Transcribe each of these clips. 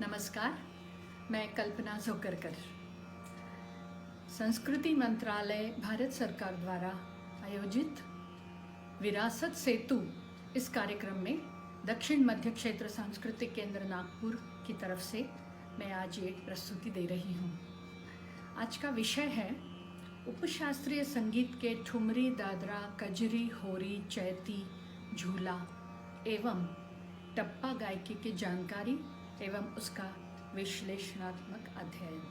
नमस्कार, मैं कल्पना जोकरकर। संस्कृति मंत्रालय भारत सरकार द्वारा आयोजित विरासत सेतु इस कार्यक्रम में दक्षिण मध्य क्षेत्र सांस्कृतिक केंद्र नागपुर की तरफ से मैं आज ये प्रस्तुति दे रही हूँ। आज का विषय है उपशास्त्रीय संगीत के ठुमरी, दादरा, कजरी, होरी, चैती, झूला एवं टप्पा गायकी की जानकारी एवं उसका विश्लेषणात्मक अध्ययन।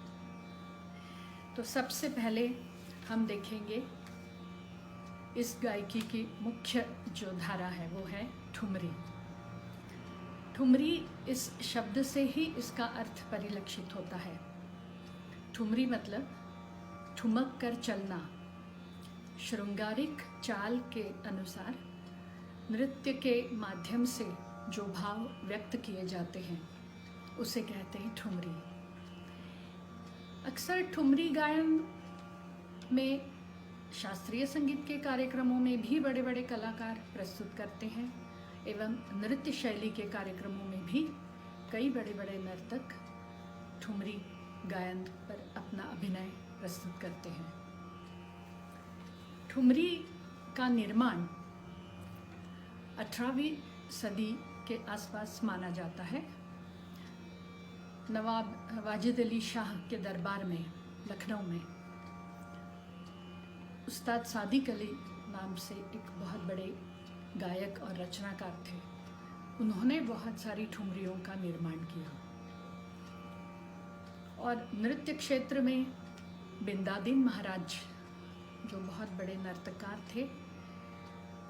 तो सबसे पहले हम देखेंगे इस गायकी की मुख्य जो धारा है वो है ठुमरी। ठुमरी इस शब्द से ही इसका अर्थ परिलक्षित होता है। ठुमरी मतलब ठुमक कर चलना। श्रृंगारिक चाल के अनुसार नृत्य के माध्यम से जो भाव व्यक्त किए जाते हैं उसे कहते हैं ठुमरी। अक्सर ठुमरी गायन में शास्त्रीय संगीत के कार्यक्रमों में भी बड़े बड़े कलाकार प्रस्तुत करते हैं एवं नृत्य शैली के कार्यक्रमों में भी कई बड़े बड़े नर्तक ठुमरी गायन पर अपना अभिनय प्रस्तुत करते हैं। ठुमरी का निर्माण 18वीं सदी के आसपास माना जाता है। नवाब वाजिद अली शाह के दरबार में लखनऊ में उस्ताद सादिक अली नाम से एक बहुत बड़े गायक और रचनाकार थे। उन्होंने बहुत सारी ठुमरियों का निर्माण किया और नृत्य क्षेत्र में बिंदादिन महाराज जो बहुत बड़े नर्तकार थे,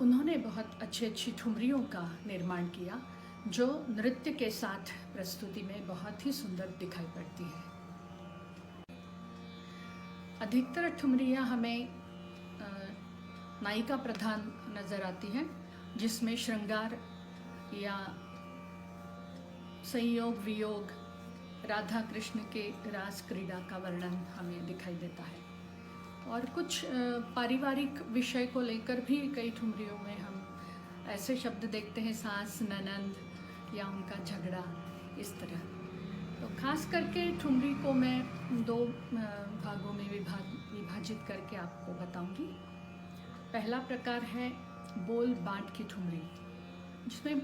उन्होंने बहुत अच्छी ठुमरियों का निर्माण किया जो नृत्य के साथ प्रस्तुति में बहुत ही सुंदर दिखाई पड़ती है। अधिकतर ठुमरियाँ हमें नायिका प्रधान नजर आती हैं, जिसमें श्रृंगार या संयोग वियोग, राधा कृष्ण के रास क्रीड़ा का वर्णन हमें दिखाई देता है। और कुछ पारिवारिक विषय को लेकर भी कई ठुमरियों में हम ऐसे शब्द देखते हैं, सास, ननंद या उनका झगड़ा, इस तरह। तो खास करके ठुमरी को मैं दो भागों में विभाजित करके आपको बताऊंगी। पहला प्रकार है बोल बाँट की ठुमरी, जिसमें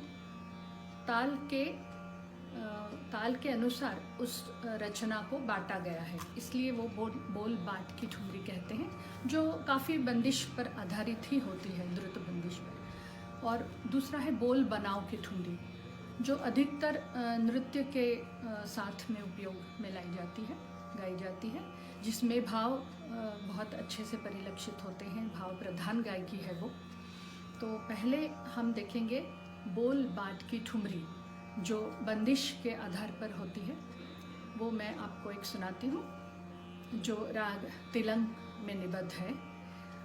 ताल के अनुसार उस रचना को बांटा गया है, इसलिए वो बोल बाँट की ठुमरी कहते हैं, जो काफ़ी बंदिश पर आधारित ही होती है, द्रुत बंदिश पर। और दूसरा है बोल बनाओ की ठुमरी, जो अधिकतर नृत्य के साथ में उपयोग में गाई जाती है, जिसमें भाव बहुत अच्छे से परिलक्षित होते हैं, भाव प्रधान गायकी है वो। तो पहले हम देखेंगे बोल बाँट की ठुमरी, जो बंदिश के आधार पर होती है। वो मैं आपको एक सुनाती हूँ, जो राग तिलंग में निबद्ध है।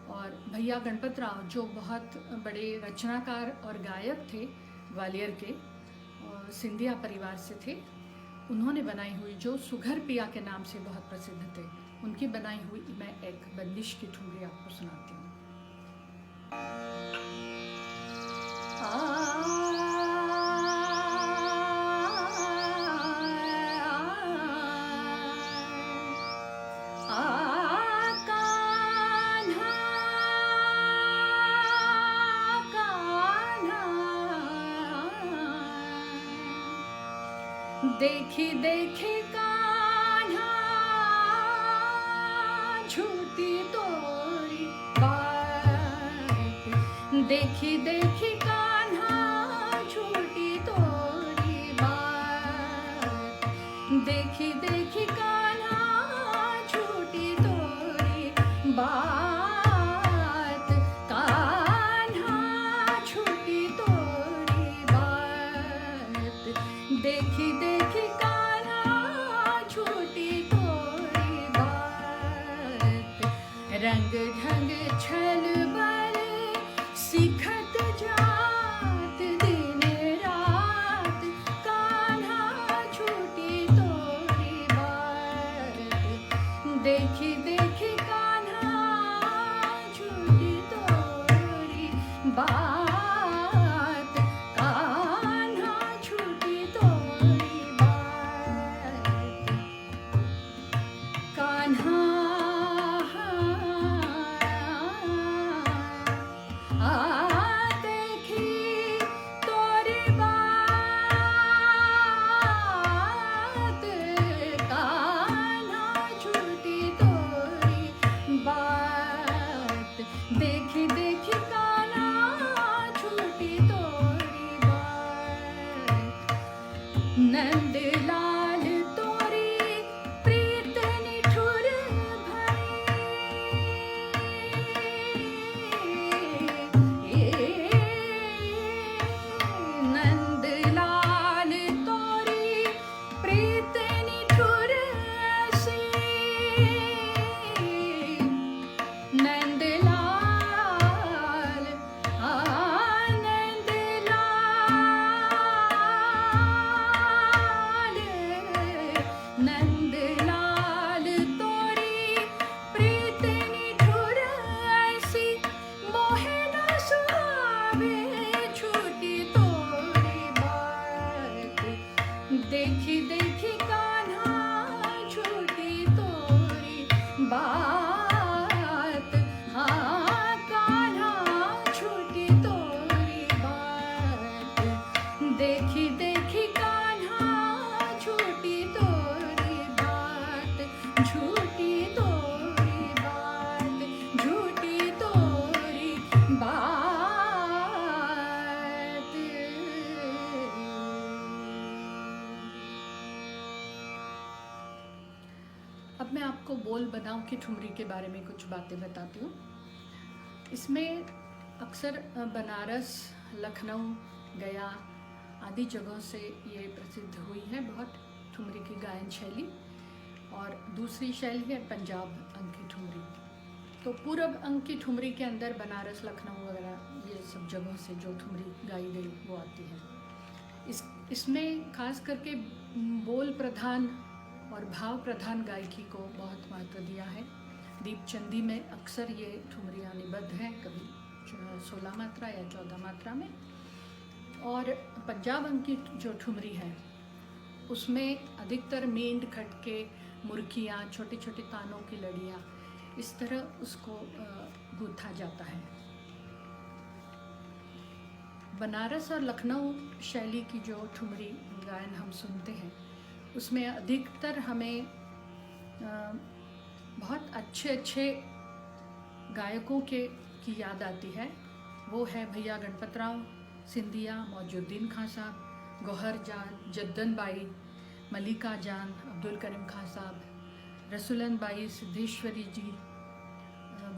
और भैया गणपत राव जो बहुत बड़े रचनाकार और गायक थे, ग्वालियर के और सिंधिया परिवार से थे, उन्होंने बनाई हुई, जो सुघर पिया के नाम से बहुत प्रसिद्ध थे, उनकी बनाई हुई मैं एक बंदिश की ठुमरी आपको सुनाती हूँ। देखी देखी कान्हा झूठी तोरी बात, देखी देखी कान्हा झूठी तोरी बात, देखी देखी कान्हा झूठी तोरी बात, कान्हा झूठी तोरी बात, देखी देखी कान्हा झूठी तोरी बात, रंग ढंग छल बल सिखत जात दिन रात, कान्हा झूठी तोरी बात, देखी देखी कान्हा झूठी तोरी बात, कान्हा झूठी तोरी बात। नंद लाल तोरी प्रीत निठुर भई। नंद लाल तोरी प्रीत निठुर ऐसी। नंद लाल नंद लाल नंद लाल तोरी प्रीत निठुर ऐसी। मोहे न सुहावे छूटी तोरी बात। देखी देखी कान्हा छूटी तोरी बात। हाँ कान्हा छूटी तोरी बात। देखी देखी कान्हा छूटी तोरी बात। झूठी तोरी बात, झूठी तोरी बात। अब मैं आपको बोल बनाऊं की ठुमरी के बारे में कुछ बातें बताती हूँ। इसमें अक्सर बनारस, लखनऊ, गया आदि जगहों से ये प्रसिद्ध हुई है बहुत ठुमरी की गायन शैली। और दूसरी शैली है पंजाब अंग की ठुमरी। तो पूरब अंग की ठुमरी के अंदर बनारस, लखनऊ वगैरह ये सब जगहों से जो ठुमरी गाई गई वो आती है। इसमें खास करके बोल प्रधान और भाव प्रधान गायकी को बहुत महत्व दिया है। दीपचंदी में अक्सर ये ठुमरियाँ निबद्ध हैं, कभी 16 मात्रा या 14 मात्रा में। और पंजाब अंग की जो ठुमरी है उसमें अधिकतर मेंढ, खटके, मुर्कियाँ, छोटे छोटे तानों की लड़ियाँ, इस तरह उसको गूंथा जाता है। बनारस और लखनऊ शैली की जो ठुमरी गायन हम सुनते हैं उसमें अधिकतर हमें बहुत अच्छे अच्छे गायकों की याद आती है। वो है भैया गणपतराव, सिंधिया, मौजूद्दीन खां साहब, गौहर जान, जद्दन बाई, मलिका जान, अब्दुल करीम खां साहब, रसूलन बाई, सिद्धेश्वरी जी,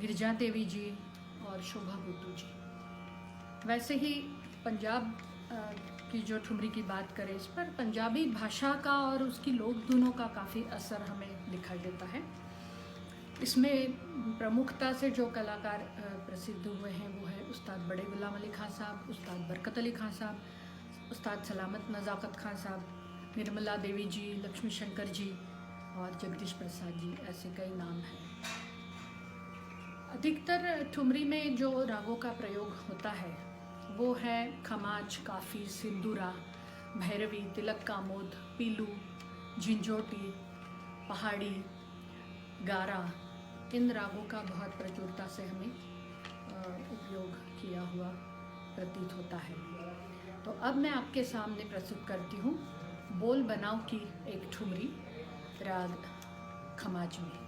गिरजा देवी जी और शोभा बुद्धू जी। वैसे ही पंजाब की जो ठुमरी की बात करें, इस पर पंजाबी भाषा का और उसकी लोक धुनों का काफ़ी असर हमें दिखाई देता है। इसमें प्रमुखता से जो कलाकार प्रसिद्ध हुए हैं वो है उस्ताद बड़े गुलाम अली खां साहब, उस्ताद बरकत अली खां साहब, उस्ताद सलामत नज़ाकत खां साहब, निर्मला देवी जी, लक्ष्मी शंकर जी और जगदीश प्रसाद जी, ऐसे कई नाम हैं। अधिकतर ठुमरी में जो रागों का प्रयोग होता है वो है खमाज, काफ़ी, सिंदूरा, भैरवी, तिलक कामोद, पीलू, झिंझोटी, पहाड़ी, गारा। इन रागों का बहुत प्रचुरता से हमें उपयोग किया हुआ प्रतीत होता है। तो अब मैं आपके सामने प्रस्तुत करती हूँ बोल बनाओ की एक ठुमरी राग खमाज में।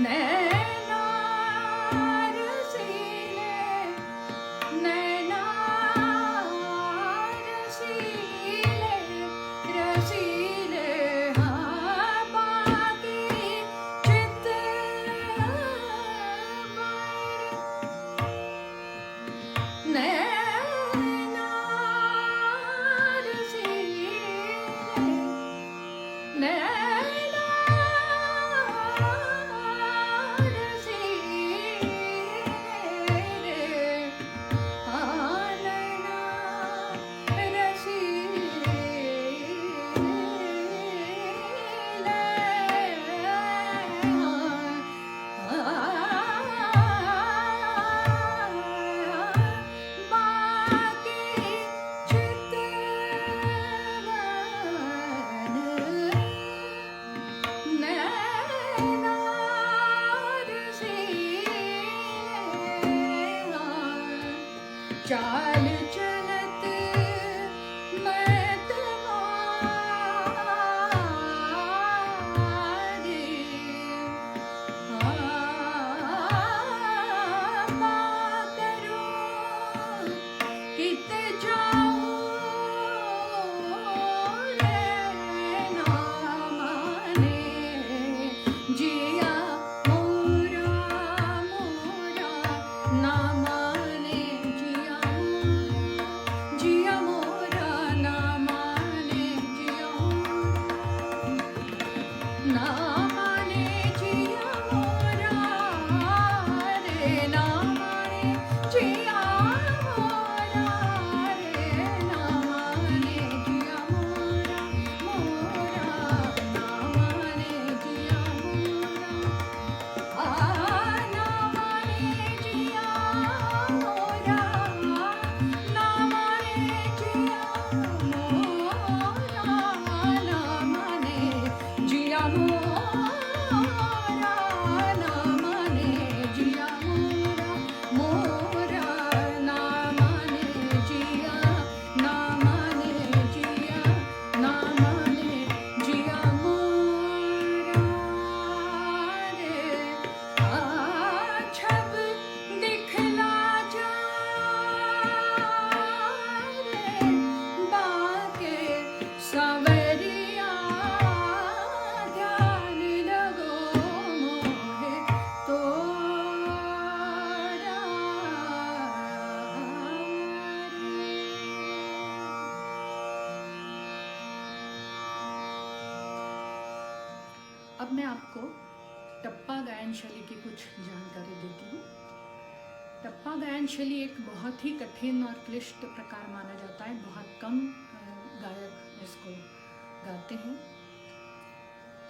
नैना रसीले, नैना रसीले, रसीले हाँ बाकी चित नैना रसीले, नैना रसीले हाँ नैना चाल चलत मैं तुम्हारी बात करूं कित जाऊं रे ना माने जिया मोरा मोरा ना माने जिया मोरा ना माने जिया ना माने जिया मोरा रे ना माने जिया मोरा रे ना माने जिया मोरा मोरा ना माने जिया मोरा ना माने जिया मोरा ना माने जिया मोरा ना माने जिया मोरा ना माने जिया मोरा मोरा ना माने जिया ना माने जिया ना माने जिया मोरा रे छब दिखला जा रे बाके सांवरिया ध्यान लगो मोहे तोरा अब मैं आपको टप्पा गायन शैली की कुछ जानकारी देती हूँ। टप्पा गायन शैली एक बहुत ही कठिन और क्लिष्ट प्रकार माना जाता है। बहुत कम गायक इसको गाते हैं।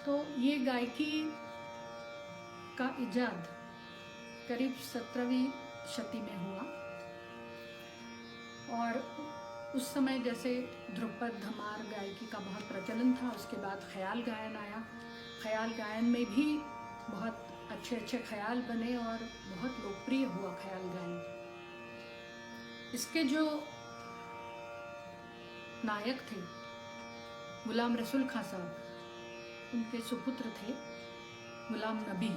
तो ये गायकी का इजाद करीब 17वीं शती में हुआ और उस समय जैसे ध्रुपद धमार गायकी का बहुत प्रचलन था। उसके बाद ख्याल गायन आया। ख्याल गायन में भी बहुत अच्छे अच्छे ख्याल बने और बहुत लोकप्रिय हुआ ख्याल गायन। इसके जो नायक थे गुलाम रसूल खां साहब, उनके सुपुत्र थे गुलाम नबी।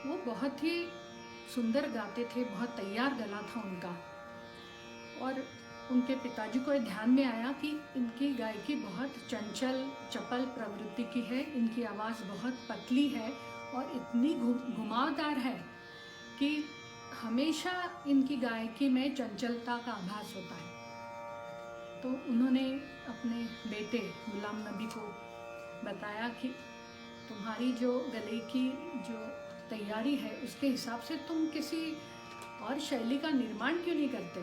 वो बहुत ही सुंदर गाते थे, बहुत तैयार गला था उनका। और उनके पिताजी को ध्यान में आया कि इनकी गायकी बहुत चंचल चपल प्रवृत्ति की है, इनकी आवाज़ बहुत पतली है और इतनी घुमावदार है कि हमेशा इनकी गायकी में चंचलता का आभास होता है। तो उन्होंने अपने बेटे गुलाम नबी को बताया कि तुम्हारी जो गले की जो तैयारी है उसके हिसाब से तुम किसी और शैली का निर्माण क्यों नहीं करते,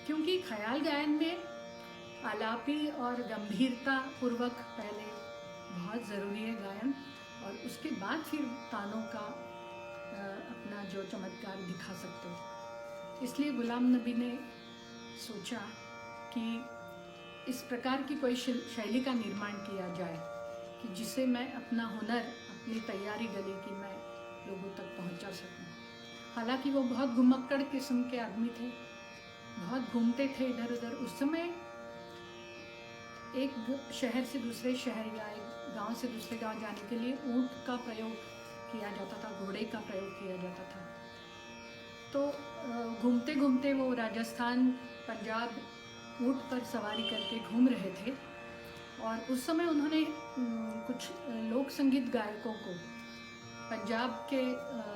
क्योंकि ख्याल गायन में आलापी और गंभीरता पूर्वक पहले बहुत ज़रूरी है गायन, और उसके बाद फिर तानों का अपना जो चमत्कार दिखा सकते हो। इसलिए गुलाम नबी ने सोचा कि इस प्रकार की कोई शैली का निर्माण किया जाए कि जिसे मैं अपना हुनर, अपनी तैयारी गले की मैं लोगों तक पहुंचा सकूं। हालांकि वो बहुत घुमक्कड़ किस्म के आदमी थे, बहुत घूमते थे इधर उधर। उस समय एक शहर से दूसरे शहर या एक गांव से दूसरे गांव जाने के लिए ऊंट का प्रयोग किया जाता था, घोड़े का प्रयोग किया जाता था। तो घूमते घूमते वो राजस्थान, पंजाब ऊँट पर सवारी करके घूम रहे थे और उस समय उन्होंने कुछ लोक संगीत गायकों को, पंजाब के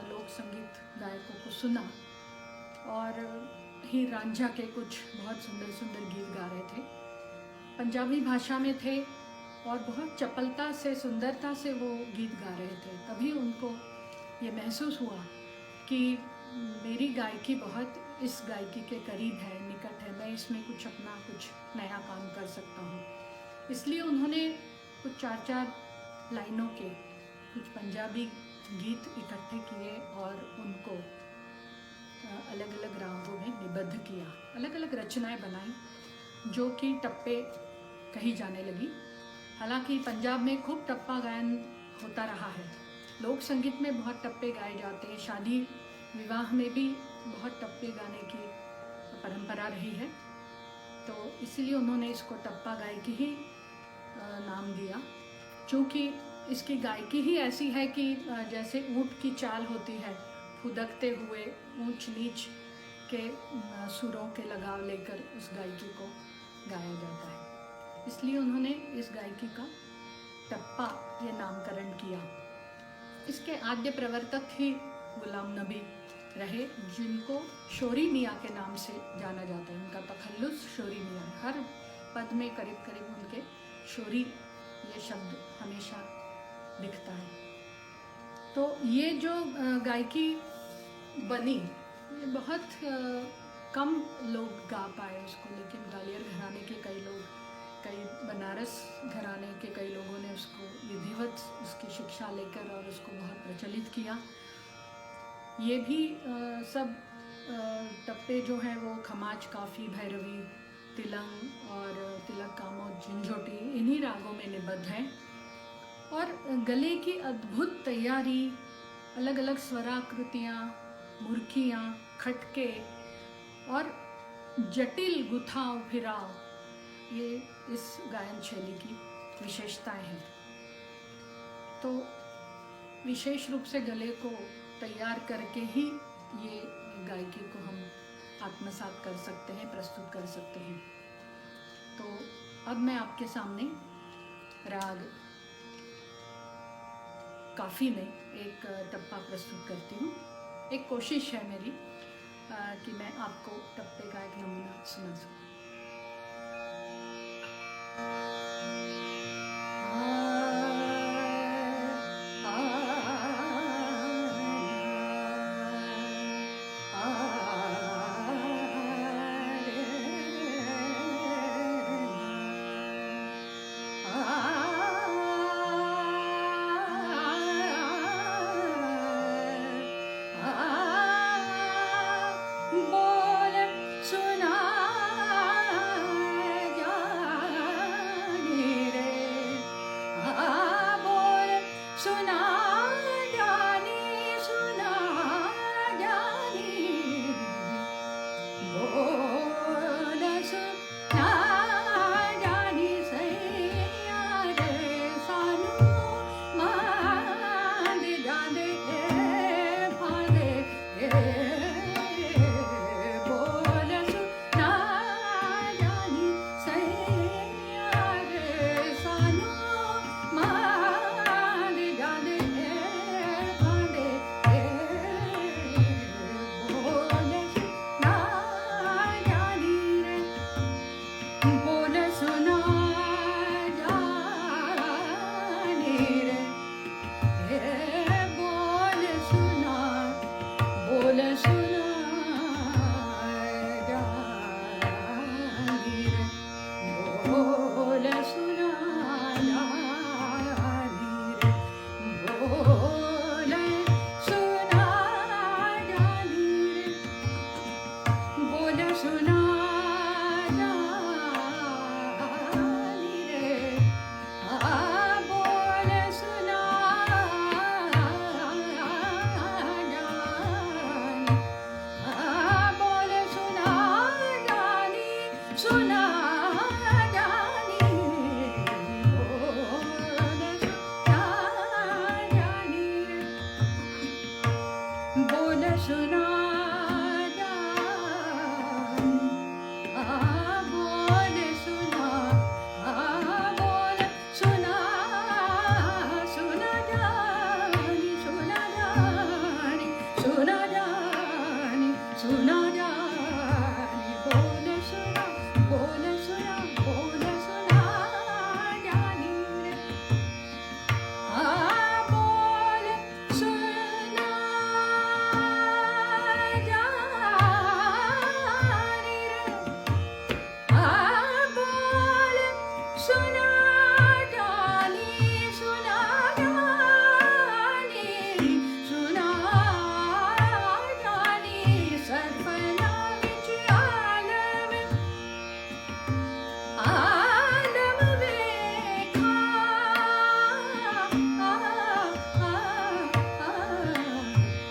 लोक संगीत गायकों को सुना और हीर रांझा के कुछ बहुत सुंदर सुंदर गीत गा रहे थे, पंजाबी भाषा में थे और बहुत चपलता से, सुंदरता से वो गीत गा रहे थे। तभी उनको ये महसूस हुआ कि मेरी गायकी बहुत इस गायकी के करीब है, निकट है, मैं इसमें कुछ अपना कुछ नया काम कर सकता हूँ। इसलिए उन्होंने कुछ 4-4 लाइनों के कुछ पंजाबी गीत इकट्ठे किए और उनको अलग अलग रागों में निबद्ध किया, अलग अलग रचनाएं बनाई जो कि टप्पे कही जाने लगी। हालांकि पंजाब में खूब टप्पा गायन होता रहा है, लोक संगीत में बहुत टप्पे गाए जाते हैं, शादी विवाह में भी बहुत टप्पे गाने की परंपरा रही है। तो इसीलिए उन्होंने इसको टप्पा गायकी ही नाम दिया, क्योंकि इसकी गायकी ही ऐसी है कि जैसे ऊँट की चाल होती है, फुदकते हुए ऊंच नीच के सुरों के लगाव लेकर उस गायकी को गाया जाता है। इसलिए उन्होंने इस गायकी का टप्पा ये नामकरण किया। इसके आद्य प्रवर्तक ही गुलाम नबी रहे, जिनको शोरी मियाँ के नाम से जाना जाता है। उनका तखल्लुस शोरी मियाँ, हर पद में करीब करीब उनके शोरी ये शब्द हमेशा दिखता है। तो ये जो गायकी बनी, ये बहुत कम लोग गा पाए उसको, लेकिन ग्वालियर घराने के कई लोग, कई बनारस घराने के कई लोगों ने उसको विधिवत उसकी शिक्षा लेकर और उसको बहुत प्रचलित किया। ये भी सब टप्पे जो हैं वो खमाज, काफ़ी, भैरवी, तिलंग और तिलक, कामोद, झंझोटी, इन्हीं रागों में निबद्ध हैं। और गले की अद्भुत तैयारी, अलग अलग स्वराकृतियाँ, मुर्कियाँ, खटके और जटिल गुथाव फिराव, ये इस गायन शैली की विशेषताएं हैं। तो विशेष रूप से गले को तैयार करके ही ये गायकी को हम आत्मसात कर सकते हैं, प्रस्तुत कर सकते हैं। तो अब मैं आपके सामने राग काफ़ी में एक टप्पा प्रस्तुत करती हूँ। एक कोशिश है मेरी कि मैं आपको टप्पे का एक नमूना सुना सकूँ।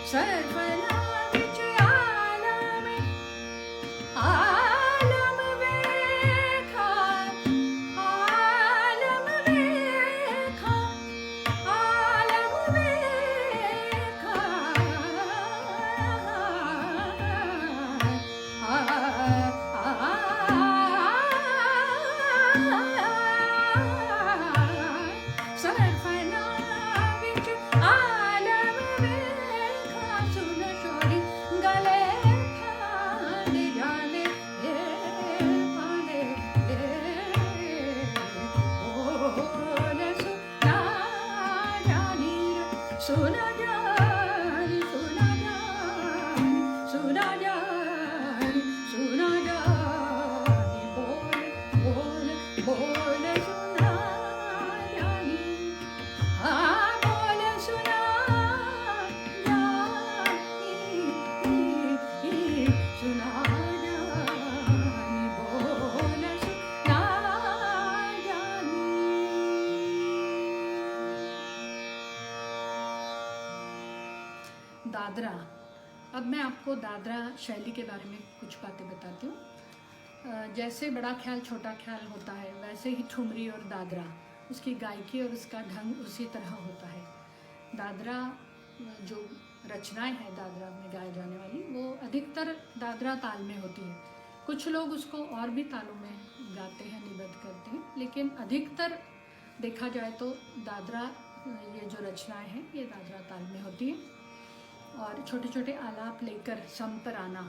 सरफना विच आलम वेखा, आलम वेखा, आलम वेखा, सरफना विच आलम वेखा, सुन छोरी गले ठाण जाने पांदे बोल सुना जानी, सुना जानी, सुना जानी, सुना जानी, सुना जानी, बोल बोल बोल सुना जानी, हाँ बोल सुना जानी, सुना जानी, बोल सुना जानी। दादरा। अब मैं आपको दादरा शैली के बारे में कुछ बातें बताती हूँ। जैसे बड़ा ख्याल छोटा ख्याल होता है, वैसे ही ठुमरी और दादरा, उसकी गायकी और उसका ढंग उसी तरह होता है। दादरा जो रचनाएं हैं दादरा में गाए जाने वाली, वो अधिकतर दादरा ताल में होती है। कुछ लोग उसको और भी तालों में गाते हैं, निबद्ध करते हैं, लेकिन अधिकतर देखा जाए तो दादरा, ये जो रचनाएं हैं ये दादरा ताल में होती हैं। और छोटे छोटे आलाप लेकर सम पर आना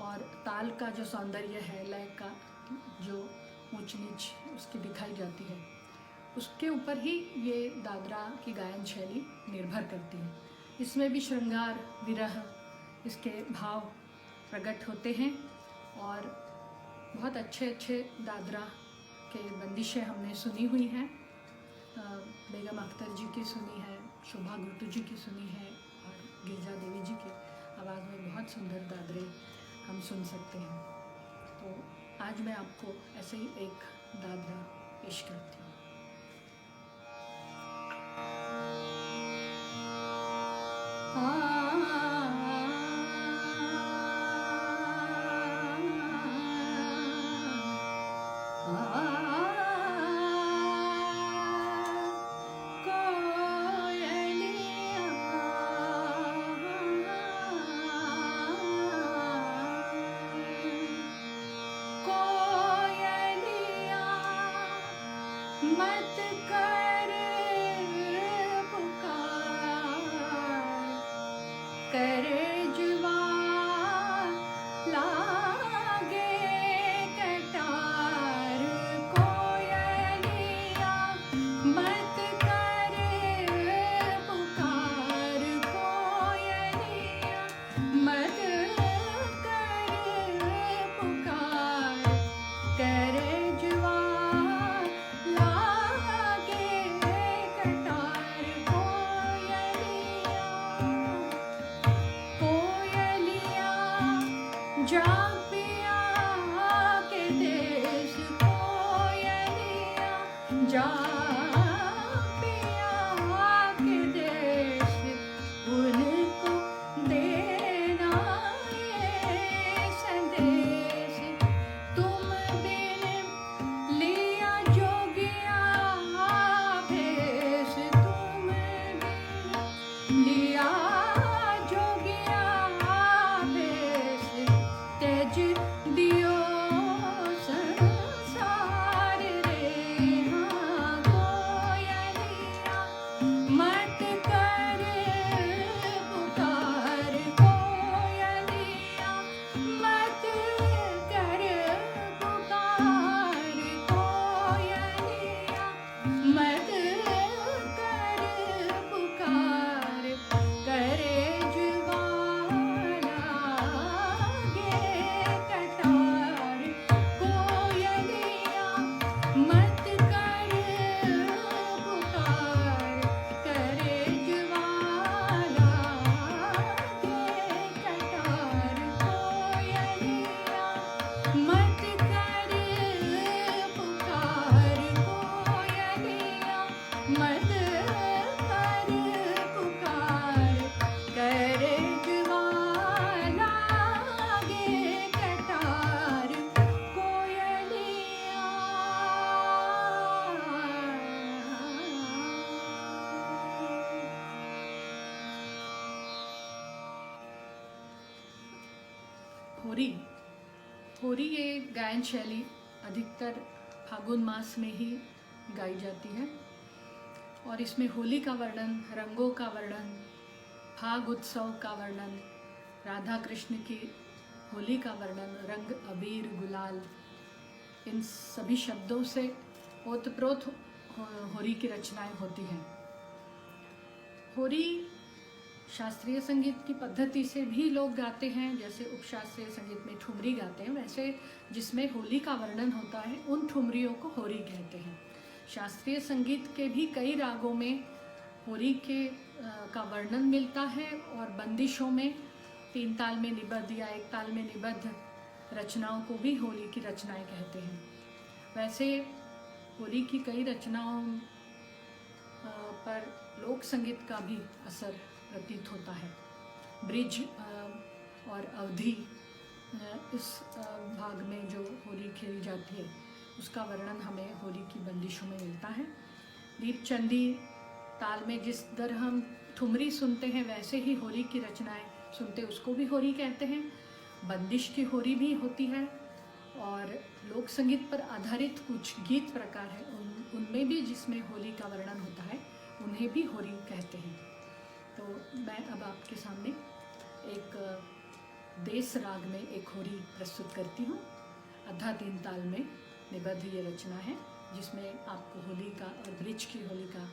और ताल का जो सौंदर्य है, लय का जो ऊंच नीच उसकी दिखाई जाती है, उसके ऊपर ही ये दादरा की गायन शैली निर्भर करती है। इसमें भी श्रृंगार, विरह, इसके भाव प्रकट होते हैं। और बहुत अच्छे अच्छे दादरा के बंदिशें हमने सुनी हुई हैं। बेगम अख्तर जी की सुनी है, शोभा गुर्तु जी की सुनी है, और गिरजा देवी जी की आवाज़ में बहुत सुंदर दादरे हम सुन सकते हैं। तो आज मैं आपको ऐसे ही एक दादरा पेश करती हूँ। मत कर पुकार, करे जुआ लागे कटार, कोयलिया मत कर पुकार, कोयलिया मत कर पुकार, करे जुआ को होरी होरी ये गायन शैली अधिकतर फागुन मास में ही गाई जाती है और इसमें होली का वर्णन, रंगों का वर्णन, फाग उत्सव का वर्णन, राधा कृष्ण की होली का वर्णन, रंग अबीर गुलाल, इन सभी शब्दों से ओतप्रोत होरी की रचनाएं होती हैं। होरी शास्त्रीय संगीत की पद्धति से भी लोग गाते हैं, जैसे उपशास्त्रीय संगीत में ठुमरी गाते हैं, वैसे जिसमें होली का वर्णन होता है उन ठुमरियों को होरी कहते हैं। शास्त्रीय संगीत के भी कई रागों में होरी का वर्णन मिलता है और बंदिशों में 3 ताल में निबद्ध या 1 ताल में निबद्ध रचनाओं को भी होली की रचनाएं कहते हैं। वैसे होली की कई रचनाओं पर लोक संगीत का भी असर प्रतीत होता है। ब्रिज और अवधि इस भाग में जो होली खेली जाती है उसका वर्णन हमें होली की बंदिशों में मिलता है। दीपचंदी ताल में जिस तरह हम ठुमरी सुनते हैं वैसे ही होली की रचनाएं सुनते, उसको भी होरी कहते हैं। बंदिश की होरी भी होती है और लोक संगीत पर आधारित कुछ गीत प्रकार है उनमें भी जिसमें होली का वर्णन होता है उन्हें भी होरी कहते हैं। तो मैं अब आपके सामने एक देश राग में एक होरी प्रस्तुत करती हूँ। अद्धा 3 ताल में निबद्ध ये रचना है जिसमें आपको होली का और ब्रिज की होली का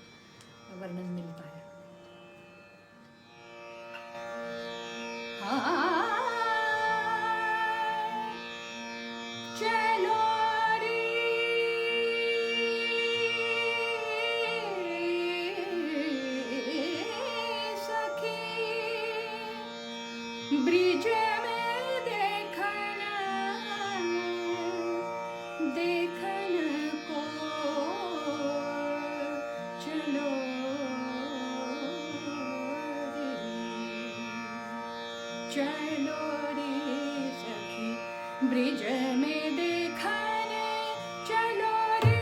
वर्णन मिलता है। चलो रे सखी ब्रिज में देखन को चलो चलो रे सखी ब्रिज में देखने चलो रे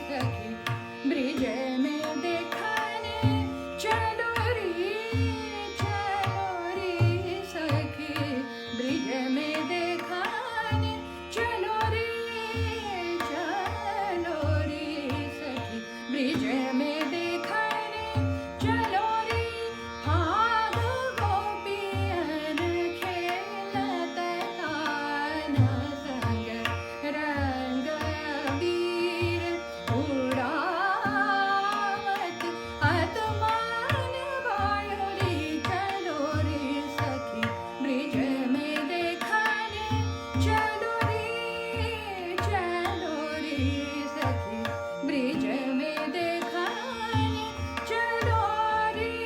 सखी ब्रिज में देखने चलो रे सखी ब्रिज में देखने चलो रे सखी ब्रिज में देखने चलो रे भाग गोपियन खेलत आन संग रंग वीर उड़ावत आत्मान बायोरी चलो रे सखी ब्रिज में देखने चलो रे सखी ब्रिज में देखने चलो रे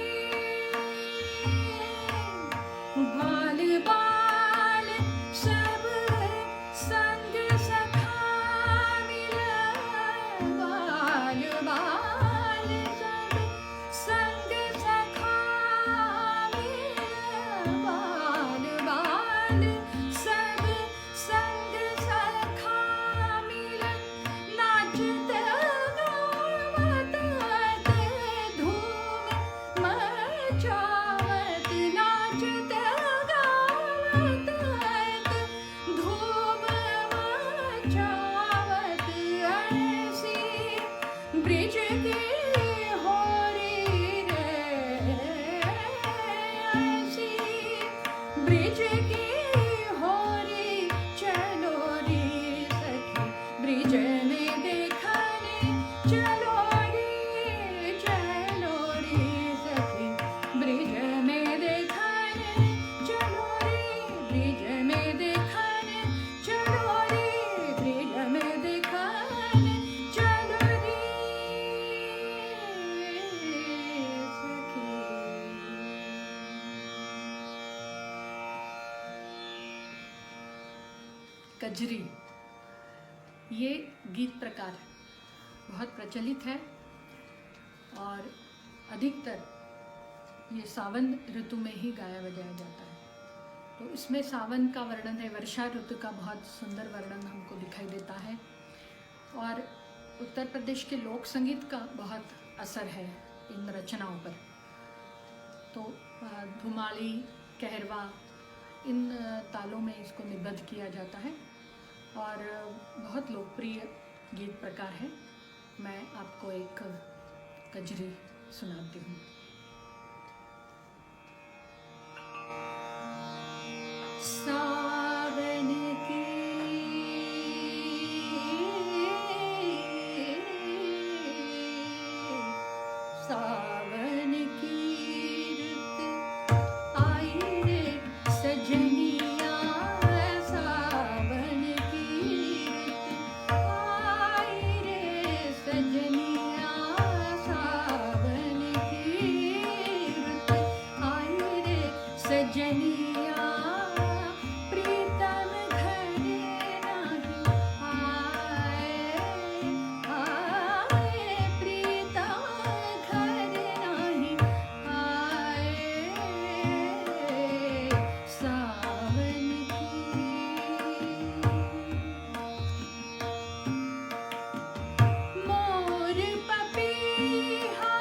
बाल बाल सब संग सखा मिला बाल बाल सब संग सखा मिला बाल बाल सब संग सखा मिला नाचत गावत धूम मचावत नाचत गावत धूम मचावत ऐसी ब्रिज की होरी रे ऐसी ब्रिज की होरी चलो रे सखी ब्रिज में देखने चलो रे सखी ब्रिज में देखने चलो रे ब्रिज में देखने चलो रे ब्रिज में देखने चलो रे सखी। कजरी ये गीत प्रकार बहुत प्रचलित है और अधिकतर ये सावन ऋतु में ही गाया बजाया जाता है। तो इसमें सावन का वर्णन है, वर्षा ऋतु का बहुत सुंदर वर्णन हमको दिखाई देता है और उत्तर प्रदेश के लोक संगीत का बहुत असर है इन रचनाओं पर। तो धुमाली कहरवा, इन तालों में इसको निबद्ध किया जाता है और बहुत लोकप्रिय गीत प्रकार है। मैं आपको एक कजरी सुनाती हूँ। सावन की सावन की रुत आई रे सजनिया, सावन की रुत आई रे सजनिया, सावन की रुत आई रे सजनिया, प्रीतम घरे नहीं आए, आए प्रीतम घरे नहीं आए, सावन की। मोर पपीहा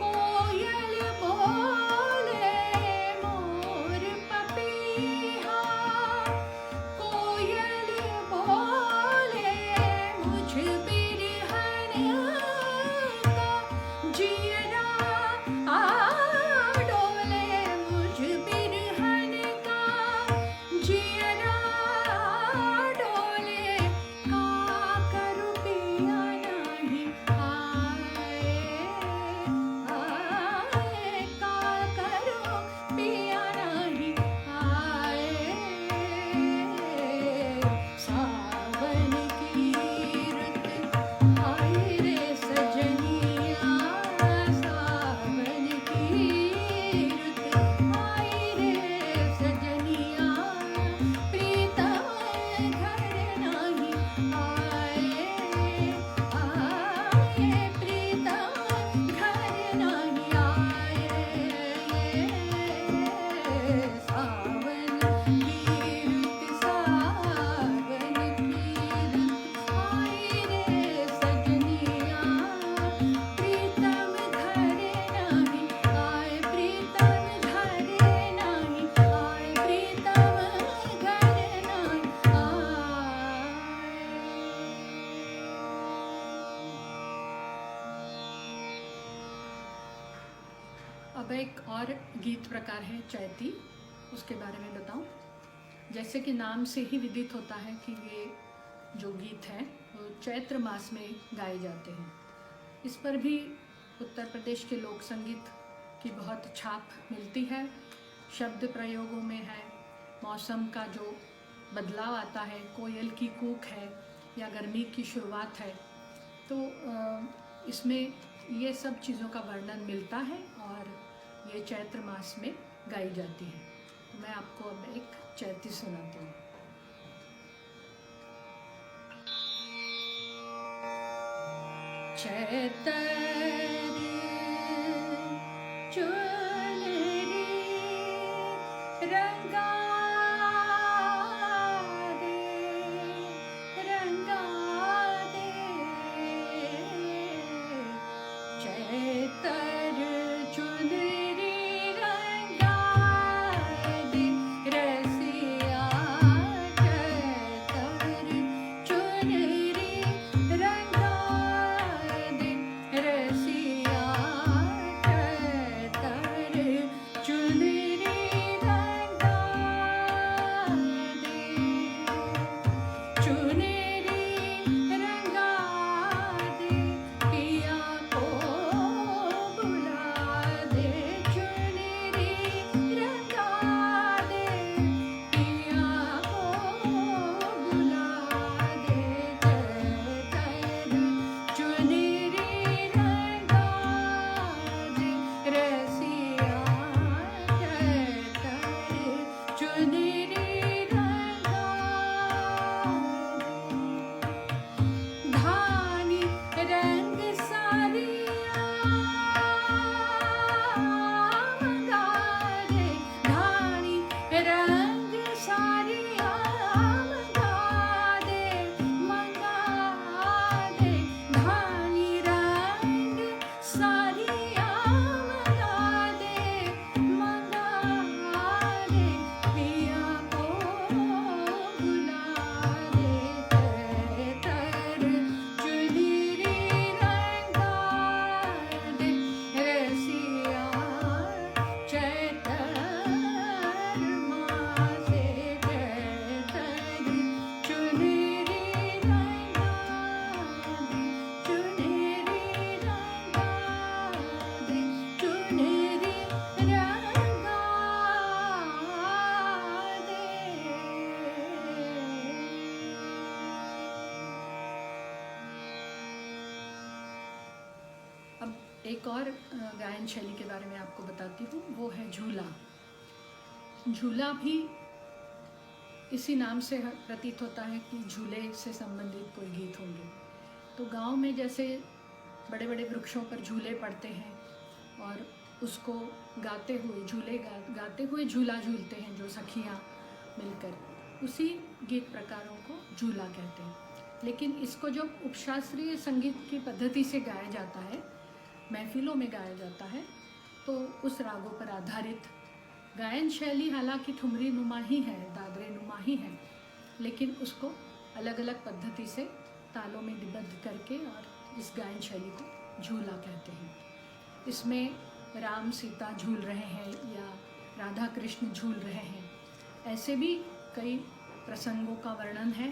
कोयल बोले, मोर पपीहा कोयल बोले, मुझ बिरहन का जियरा डोले, मुझ बिरहन का जियरा डोले, का करूं पिया नहीं आए, आए का करूं पिया नहीं आए, सावन की रुत आई रे सजनिया, सावन की रुत आई रे सजनिया, प्रीतम घर नहीं आए, आए प्रीतम घर नहीं आए, सावन की रुत, सावन की रुत आई रे सजनिया, प्रीतम घरे नहीं आए, प्रीतम घरे नहीं आए, प्रीतम घरे नहीं आए। अब एक और गीत प्रकार है चैती, उसके बारे में बताऊं। जैसे कि नाम से ही विदित होता है कि ये जो गीत हैं वो चैत्र मास में गाए जाते हैं। इस पर भी उत्तर प्रदेश के लोक संगीत की बहुत छाप मिलती है। शब्द प्रयोगों में है, मौसम का जो बदलाव आता है, कोयल की कूक है या गर्मी की शुरुआत है, तो इसमें ये सब चीज़ों का वर्णन मिलता है और ये चैत्र मास में गाई जाती है। तो मैं आपको अब एक चैती सुनाती हूँ। चैतर चुनरी रंगा दे, रंगा दे, चैतर चुनरी रंगा दे, रसिया चैतर चुनरी रंगा दे, रसिया चैतर चुनरी रंगा एक और गायन शैली के बारे में आपको बताती हूँ, वो है झूला। झूला भी इसी नाम से प्रतीत होता है कि झूले से संबंधित कोई गीत होंगे। तो गांव में जैसे बड़े बड़े वृक्षों पर झूले पड़ते हैं और उसको गाते हुए गाते हुए झूला झूलते हैं जो सखियाँ मिलकर, उसी गीत प्रकारों को झूला कहते हैं। लेकिन इसको जब उपशास्त्रीय संगीत की पद्धति से गाया जाता है, महफिलों में गाया जाता है, तो उस रागों पर आधारित गायन शैली हालांकि ठुमरी नुमा ही है, दादरे नुमा ही है, लेकिन उसको अलग अलग पद्धति से तालों में निबद्ध करके और इस गायन शैली को झूला कहते हैं। इसमें राम सीता झूल रहे हैं या राधा कृष्ण झूल रहे हैं, ऐसे भी कई प्रसंगों का वर्णन है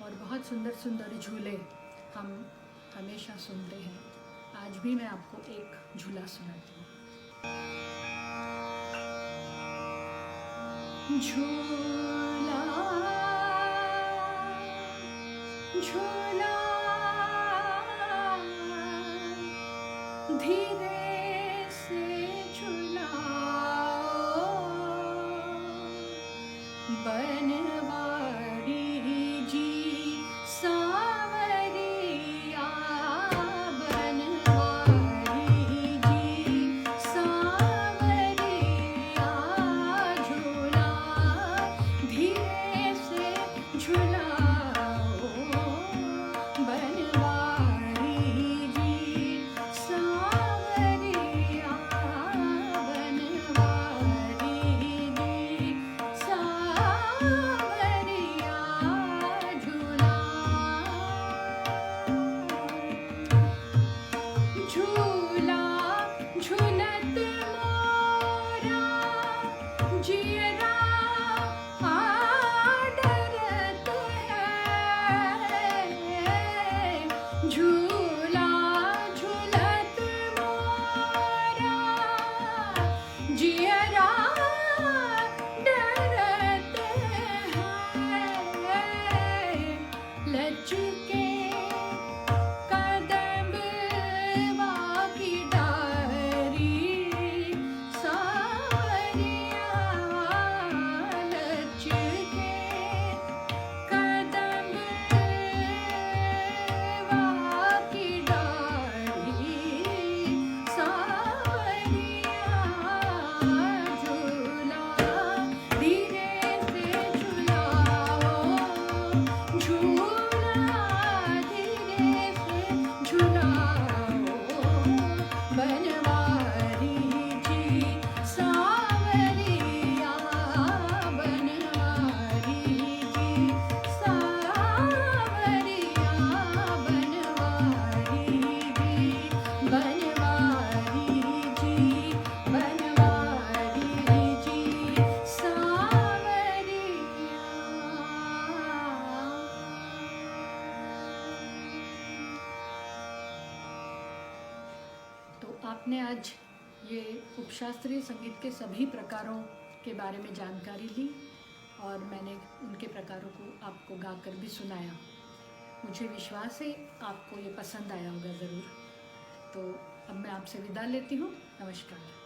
और बहुत सुंदर सुंदर झूले हम हमेशा सुनते हैं। आज भी मैं आपको एक झूला सुनाती हूँ। झूला झूला धीरे से झूलाओ, बनवारी जी सावरिया, बनवारी जी सावरिया, झूला धीरे से झूलाओ, बनवारी जी सावरिया, बनवारी जी सावरिया, झूला झूला झूलत मोरा जियरा डरत है, झूला झूलत मोरा जियरा डरत है, लचके कदम की डारी सावरिया, लचके कदम की डारी सावरिया, झूला धीरे से झूलाओ, झूला धीरे से झूलाओ, बनवारी जी सावरिया, बनवारी जी सावरिया, बनवारी जी, बनवारी जी, बनवारी जी सावरिया। तो आपने आज ये उपशास्त्रीय संगीत के सभी प्रकारों के बारे में जानकारी ली और मैंने उनके प्रकारों को आपको गाकर भी सुनाया। मुझे विश्वास है आपको ये पसंद आया होगा ज़रूर। तो अब मैं आपसे विदा लेती हूँ। नमस्कार।